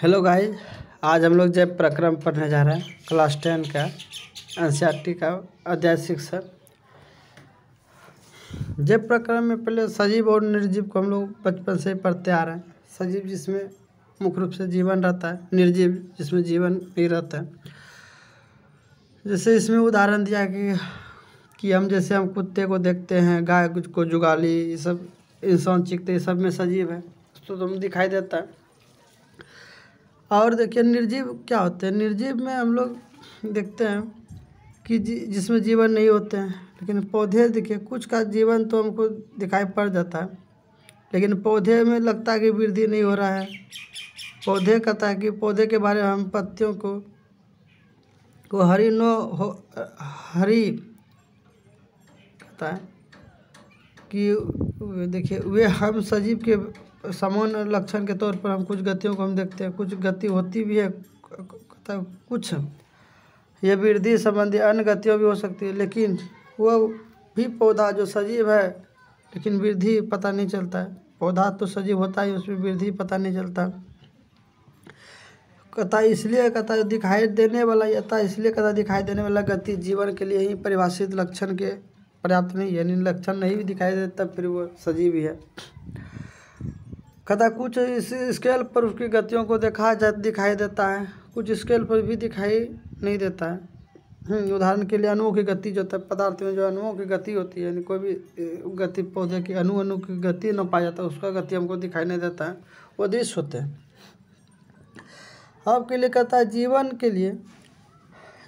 Hello guys, आज हम लोग जब प्रक्रम पढ़ने जा रहे हैं क्लास 10 का एनसीईआरटी का अध्याय 6 है। जब प्रक्रम में पहले सजीव और निर्जीव को हम लोग बचपन से ही पढ़ते आ रहे हैं। सजीव जिसमें मुख्य रूप से जीवन रहता है, निर्जीव जिसमें जीवन नहीं रहता है। जैसे इसमें उदाहरण दिया कि हम कुत्ते को देखते हैं, गाय को जुगाली, ये सब इंसान चीखते, ये सब में सजीव है तो तुम दिखाई देता है। और देखिए निर्जीव क्या होते हैं। निर्जीव में हम लोग देखते हैं कि जिसमें जीवन नहीं होते हैं। लेकिन पौधे देखिए, कुछ का जीवन तो हमको दिखाई पड़ जाता है, लेकिन पौधे में लगता है कि वृद्धि नहीं हो रहा है। पौधे कहता है कि पौधे के बारे में हम पत्तियों को हरी कहता है कि देखिए वे हम सजीव के सामान्य लक्षण के तौर पर हम कुछ गतियों को हम देखते हैं। कुछ गति होती भी है, कुछ ये वृद्धि संबंधी अन्य गतियों भी हो सकती है, लेकिन वो भी पौधा जो सजीव है लेकिन वृद्धि पता नहीं चलता है। पौधा तो सजीव होता है, उसमें वृद्धि पता नहीं चलता। दिखाई देने वाला गति जीवन के लिए ही परिभाषित लक्षण के पर्याप्त नहीं है, यानी लक्षण नहीं भी दिखाई देता फिर वो सजीव ही है। कुछ इस स्केल पर उसकी गतियों को दिखाई देता है, कुछ स्केल पर भी दिखाई नहीं देता है। उदाहरण के लिए अणुओं की गति जो पदार्थ में जो अणुओं की गति होती है, यानी कोई भी गति पौधे की अणु की गति न पाया जाता, उसका गति हमको दिखाई नहीं देता है, वो दृश्य होते हैं। आपके लिए कहता है जीवन के लिए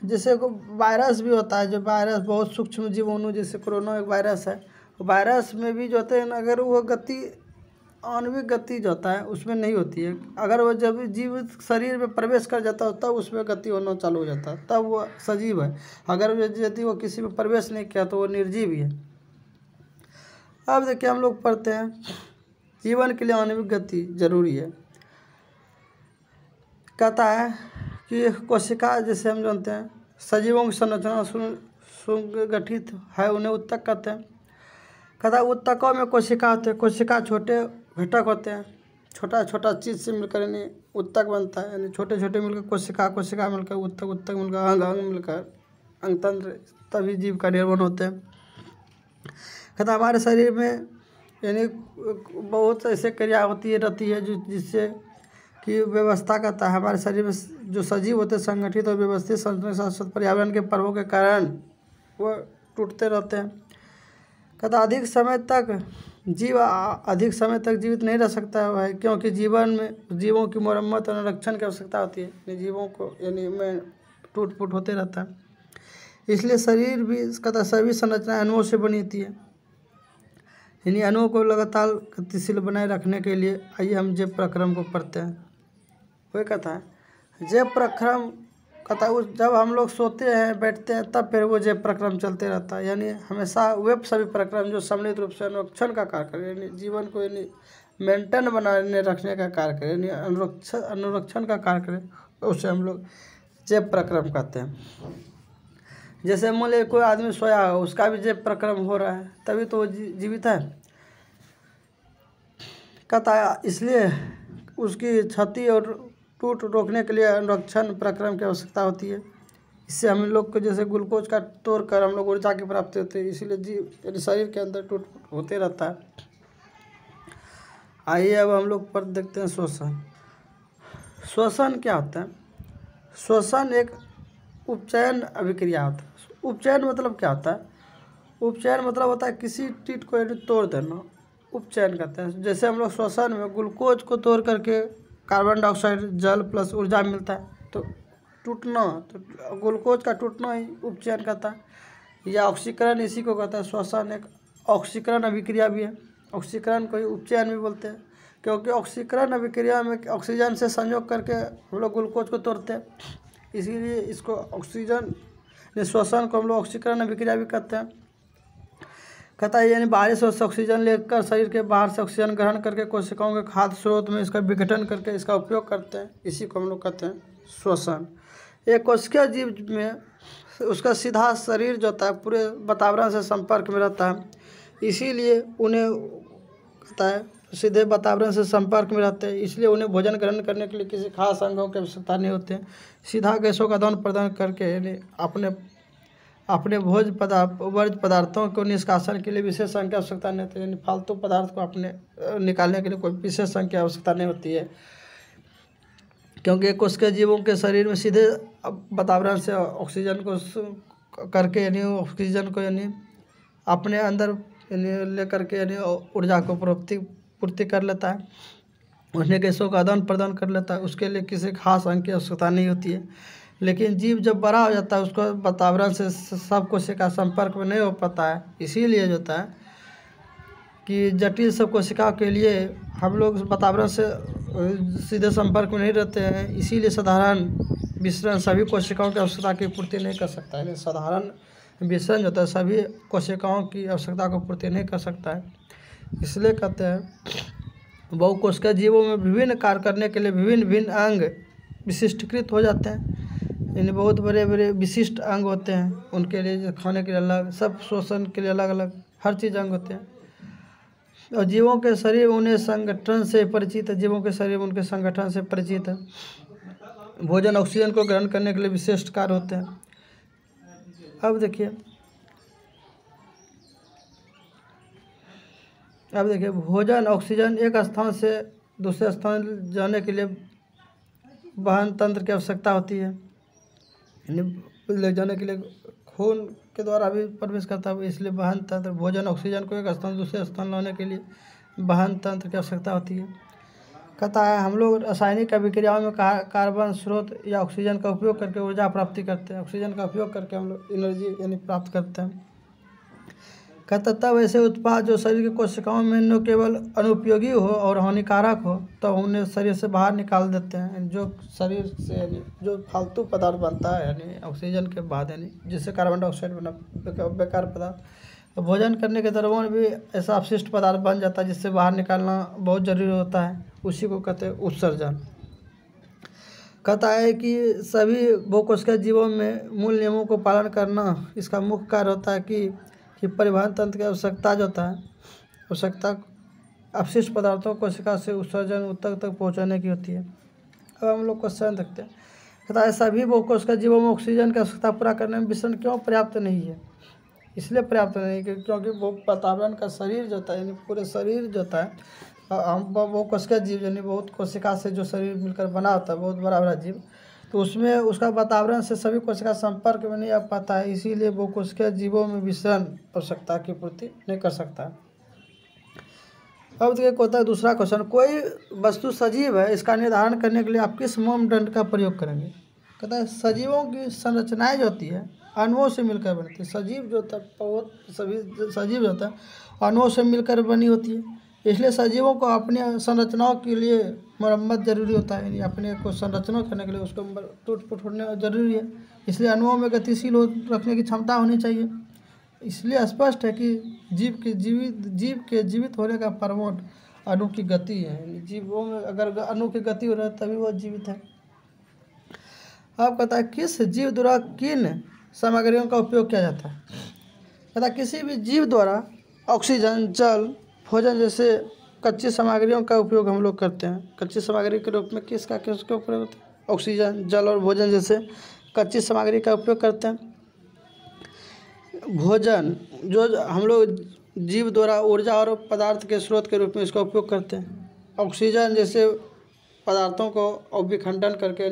जैसे को वायरस भी होता है, जो वायरस बहुत सूक्ष्म जीवाणु, जैसे कोरोना एक वायरस है। वायरस में भी जो होते हैं अगर वो गति आणविक गति जो होता है उसमें नहीं होती है। अगर वो जब जीवित शरीर में प्रवेश कर जाता है तब उसमें गति होना चालू हो जाता है, तब वो सजीव है। अगर यदि वो किसी में प्रवेश नहीं किया तो वो निर्जीव ही है। अब देखिए हम लोग पढ़ते हैं जीवन के लिए आणविक गति जरूरी है। कहता है कि कोशिका, जैसे हम जानते हैं सजीवों की संरचना सुगठित है, उन्हें उत्तक कहते हैं। कहता है उत्तकों में कोशिका होते हैं। कोशिका छोटे घटक होते हैं, छोटा छोटा चीज़ से मिलकर यानी उत्तक बनता है। यानी छोटे छोटे मिलकर कोशिका मिलकर उत्तक मिलकर अंग मिलकर अंगतंत्र, तभी जीव का निर्माण होते हैं। कहता है हमारे शरीर में यानी बहुत ऐसे क्रिया रहती है जिससे कि व्यवस्था करता है। हमारे शरीर में जो सजीव होते हैं संगठित और व्यवस्थित संरचना पर्यावरण के प्रभाव के कारण वो टूटते रहते हैं। कहता अधिक समय तक जीवित नहीं रह सकता है, क्योंकि जीवों की मरम्मत और रक्षण की आवश्यकता होती है। जीवों को यानी में टूट फूट होते रहता है, इसलिए शरीर भी कहता सभी संरचनाएं अणुओं से बनी होती है। यानी अणुओं को लगातार गतिशील बनाए रखने के लिए आइए हम जैव प्रक्रम को पढ़ते हैं। वही कहता है जैव प्रक्रम, कहता है जब हम लोग सोते हैं बैठते हैं तब फिर वो जैव प्रक्रम चलते रहता है। यानी हमेशा वे सभी प्रक्रम जो सम्मिलित रूप से अनुरक्षण का कार्य करें, यानी जीवन को यानी मेंटेन बनाने रखने का कार्य करें, यानी अनुरक्षण का कार्य करें, उसे हम लोग जैव प्रक्रम कहते हैं। जैसे मान लीजिए कोई आदमी सोया हो, उसका भी जैव प्रक्रम हो रहा है, तभी तो वो जीवित है। कहता है इसलिए उसकी क्षति और टूट रोकने के लिए अनुरक्षण प्रक्रम की आवश्यकता होती है। इससे हम लोग को जैसे ग्लूकोज का तोड़कर हम लोग ऊर्जा की प्राप्ति होती है, इसीलिए यानी शरीर के अंदर टूट होते रहता है। आइए अब हम लोग पर देखते हैं श्वसन। श्वसन क्या होता है? श्वसन एक उपचयन अभिक्रिया होता है। उपचयन मतलब क्या होता है? उपचयन मतलब होता है किसी चीज को यानी तोड़ देना, उपचयन कहते हैं। जैसे हम लोग श्वसन में ग्लूकोज को तोड़ करके कार्बन डाइऑक्साइड जल प्लस ऊर्जा मिलता है, तो टूटना, तो ग्लूकोज का टूटना ही उपचयन कहता है। या ऑक्सीकरण इसी को कहता है। श्वसन एक ऑक्सीकरण अभिक्रिया भी है। ऑक्सीकरण को ही उपचयन भी बोलते हैं, क्योंकि ऑक्सीकरण अभिक्रिया में ऑक्सीजन से संयोग करके हम लोग ग्लूकोज को तोड़ते हैं, इसीलिए इसको ऑक्सीजन श्वसन को हम लोग ऑक्सीकरण अभिक्रिया भी कहते हैं। कहता है यानी बाहरी स्रोत से ऑक्सीजन लेकर शरीर के बाहर से ऑक्सीजन ग्रहण करके कोशिकाओं के खाद्य स्रोत में इसका विघटन करके इसका उपयोग करते हैं, इसी को हम लोग कहते हैं श्वसन। एक कोशिकीय जीव में उसका सीधा शरीर जो होता है पूरे वातावरण से संपर्क में रहता है, इसीलिए उन्हें कहता है सीधे वातावरण से संपर्क में रहते हैं, इसलिए उन्हें भोजन ग्रहण करने के लिए किसी खास अंगों की आवश्यकता नहीं होती है। सीधा गैसों का आदान प्रदान करके यानी अपने अपने वर्ज्य पदार्थों को निष्कासन के लिए विशेष अंग की आवश्यकता नहीं होती है। यानी फालतू पदार्थ को अपने निकालने के लिए कोई विशेष अंग की आवश्यकता नहीं होती है, क्योंकि कोशिका जीवों के शरीर में सीधे वातावरण से ऑक्सीजन को करके यानी ऑक्सीजन को यानी अपने अंदर यानी ले करके यानी ऊर्जा को पूर्ति कर लेता है, उन्हें गैसों का आदान प्रदान कर लेता है। उसके लिए किसी खास अंग की आवश्यकता नहीं होती है। लेकिन जीव जब बड़ा हो जाता है उसको वातावरण से सब कोशिका संपर्क में नहीं हो पाता है, इसीलिए जो होता है कि जटिल सब कोशिकाओं के लिए हम लोग वातावरण से सीधे संपर्क में नहीं रहते हैं, इसीलिए साधारण विसरण सभी कोशिकाओं की आवश्यकता की पूर्ति नहीं कर सकता है। साधारण विसरण जो होता है सभी कोशिकाओं की आवश्यकता को पूर्ति नहीं कर सकता है। इसलिए कहते हैं बहुकोशिकीय जीवों में विभिन्न कार्य करने के लिए भिन्न अंग विशिष्टकृत हो जाते हैं। यानी बहुत बड़े बड़े विशिष्ट अंग होते हैं, उनके लिए खाने के लिए अलग, सब श्वसन के लिए अलग अलग हर चीज़ अंग होते हैं। और जीवों के शरीर उन्हें संगठन से परिचित है, जीवों के शरीर उनके संगठन से परिचित है। भोजन ऑक्सीजन को ग्रहण करने के लिए विशिष्ट कार्य होते हैं। अब देखिए भोजन ऑक्सीजन एक स्थान से दूसरे स्थान जाने के लिए वहन तंत्र की आवश्यकता होती है, यानी ले जाने के लिए खून के द्वारा भी प्रवेश करता है, इसलिए वहन तंत्र भोजन ऑक्सीजन को एक स्थान से दूसरे स्थान लाने के लिए वहन तंत्र की आवश्यकता होती है। कहता है हम लोग रासायनिक अभिक्रियाओं में कार्बन स्रोत या ऑक्सीजन का उपयोग करके ऊर्जा प्राप्ति करते हैं, ऑक्सीजन का उपयोग करके हम लोग एनर्जी यानी प्राप्त करते हैं। कहता तब ऐसे उत्पाद जो शरीर की कोशिकाओं में न केवल अनुपयोगी हो और हानिकारक हो तो उन्हें शरीर से बाहर निकाल देते हैं। जो शरीर से यानी जो फालतू पदार्थ बनता है यानी ऑक्सीजन के बाद यानी जिससे कार्बन डाइऑक्साइड बना बेकार पदार्थ, भोजन करने के दौरान भी ऐसा अपशिष्ट पदार्थ बन जाता है जिससे बाहर निकालना बहुत ज़रूरी होता है, उसी को कहते हैं उत्सर्जन। कहता है कि सभी बहुकोशिकीय जीवों में मूल नियमों को पालन करना इसका मुख्य कार्य होता है कि परिवहन तंत्र की आवश्यकता जो होता है आवश्यकता अपशिष्ट पदार्थों को कोशिका से उत्सर्जन ऊतक तक पहुँचाने की होती है। अब हम लोग क्वेश्चन देखते हैं। कहता है सभी बहुकोशिकीय जीवों में ऑक्सीजन की आवश्यकता पूरा करने में विसरण क्यों पर्याप्त नहीं है? इसलिए पर्याप्त नहीं है क्योंकि वो वातावरण का शरीर जो होता है यानी पूरे शरीर जो होता है बहुकोशिकीय जीव यानी बहुत कोशिका से जो शरीर मिलकर बना होता है बहुत बड़ा जीव, तो उसमें उसका वातावरण से सभी कोशिका संपर्क में नहीं आ पाता है, इसीलिए बहुकोशिकीय जीवों में विसरण आवश्यकता की पूर्ति नहीं कर सकता। अब देखिए होता है दूसरा क्वेश्चन, कोई वस्तु सजीव है इसका निर्धारण करने के लिए आप किस मापदंड का प्रयोग करेंगे? कहता है सजीवों की संरचनाएं जो होती है अणुओं से मिलकर बनती है। सजीव जो होता है बहुत सभी सजीव जो होता है अणुओं से मिलकर बनी होती है, इसलिए सजीवों को अपनी संरचनाओं के लिए मरम्मत जरूरी होता है, यानी अपने को संरचना करने के लिए उसको टूट फूट होना जरूरी है, इसलिए अणुओं में गतिशील रखने की क्षमता होनी चाहिए। इसलिए स्पष्ट है कि जीव के जीवित होने का प्रमाण अणु की गति है। जीवों में अगर अणु की गति हो रहा है तभी वो जीवित है। अब कहता है किस जीव द्वारा किन सामग्रियों का उपयोग किया जाता है? कहता है किसी भी जीव द्वारा ऑक्सीजन जल भोजन जैसे कच्ची सामग्रियों का उपयोग हम लोग करते हैं। कच्ची सामग्री के रूप में किसका उपयोग होता है? ऑक्सीजन जल और भोजन जैसे कच्ची सामग्री का उपयोग करते हैं। भोजन जो हम लोग जीव द्वारा ऊर्जा और पदार्थ के स्रोत के रूप में इसका उपयोग करते हैं। ऑक्सीजन जैसे पदार्थों को अभिखंडन करके